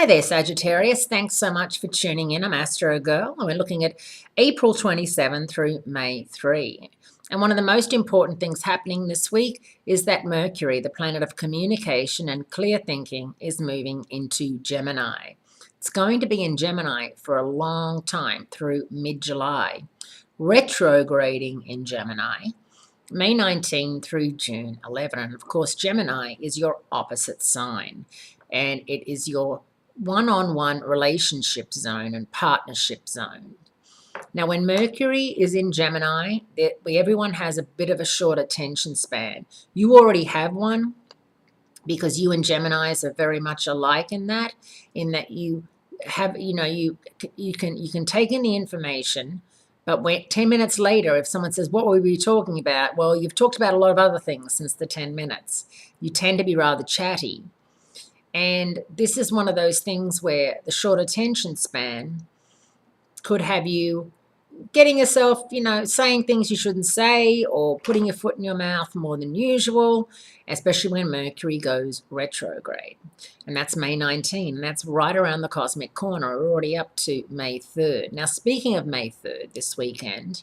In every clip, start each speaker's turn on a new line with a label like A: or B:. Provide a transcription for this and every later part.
A: Hi there, Sagittarius. Thanks so much for tuning in. I'm Astrogirl, and we're looking at April 27 through May 3. And one of the most important things happening this week is that Mercury, the planet of communication and clear thinking, is moving into Gemini. It's going to be in Gemini for a long time through mid-July, retrograding in Gemini, May 19 through June 11. And of course, Gemini is your opposite sign, and it is your one-on-one relationship zone and partnership zone. Now, when Mercury is in Gemini, everyone has a bit of a short attention span. You already have one because you and Geminis are very much alike in that you have, you can take in the information, but when 10 minutes later, if someone says, what were we talking about? Well, you've talked about a lot of other things since the 10 minutes. You tend to be rather chatty. And this is one of those things where the short attention span could have you getting yourself, saying things you shouldn't say or putting your foot in your mouth more than usual, especially when Mercury goes retrograde. And that's May 19, and that's right around the cosmic corner. We're already up to May 3rd. Now, speaking of May 3rd, this weekend,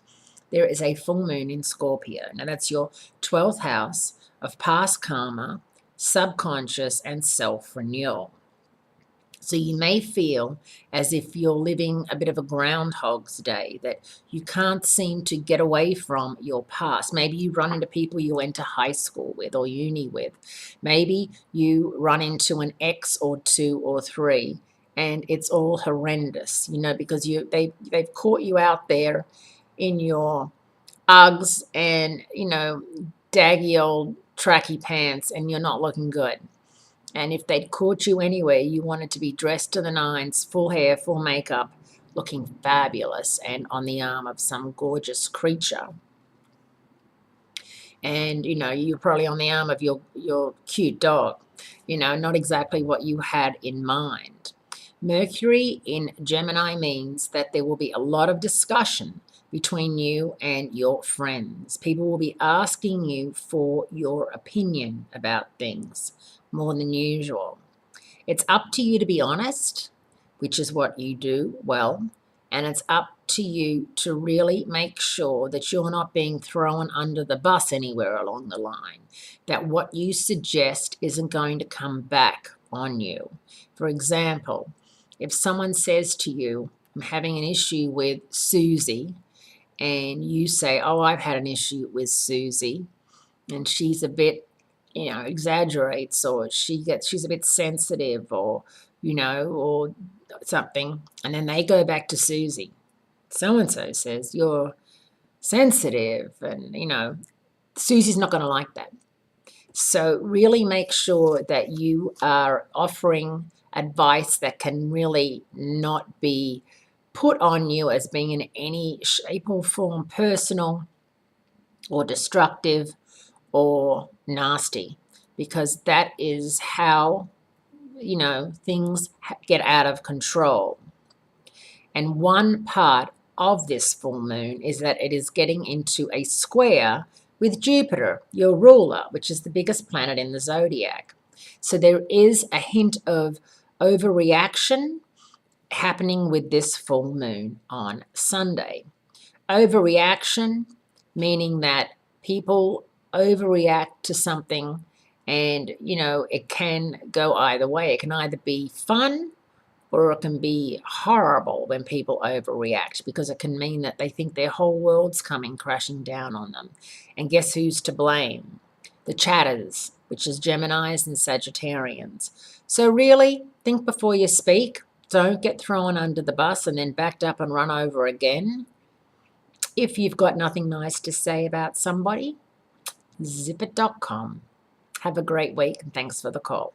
A: there is a full moon in Scorpio. Now, that's your 12th house of past karma, subconscious, and self-renewal. So you may feel as if you're living a bit of a Groundhog's Day, that you can't seem to get away from your past. Maybe you run into people you went to high school with or uni with. Maybe you run into an ex or two or three, and it's all horrendous, because they've caught you out there in your Uggs and, daggy old tracky pants, and you're not looking good. And if they'd caught you anywhere, you wanted to be dressed to the nines, full hair, full makeup, looking fabulous, and on the arm of some gorgeous creature. And, you're probably on the arm of your cute dog, not exactly what you had in mind. Mercury in Gemini means that there will be a lot of discussion between you and your friends. People will be asking you for your opinion about things more than usual. It's up to you to be honest, which is what you do well, and it's up to you to really make sure that you're not being thrown under the bus anywhere along the line, that what you suggest isn't going to come back on you. For example, if someone says to you, I'm having an issue with Susie, and you say, oh, I've had an issue with Susie, and she's a bit, exaggerates, or she's a bit sensitive, or, or something, and then they go back to Susie. So-and-so says, you're sensitive, and, Susie's not going to like that. So really make sure that you are offering advice that can really not be put on you as being in any shape or form personal or destructive or nasty, because that is how, things get out of control. And one part of this full moon is that it is getting into a square with Jupiter, your ruler, which is the biggest planet in the zodiac. So there is a hint of overreaction happening with this full moon on Sunday. Overreaction, meaning that people overreact to something, and, it can go either way. It can either be fun or it can be horrible when people overreact, because it can mean that they think their whole world's coming crashing down on them. And guess who's to blame? The chatters, which is Geminis and Sagittarians. So really, think before you speak. Don't get thrown under the bus and then backed up and run over again. If you've got nothing nice to say about somebody, zipit.com. Have a great week, and thanks for the call.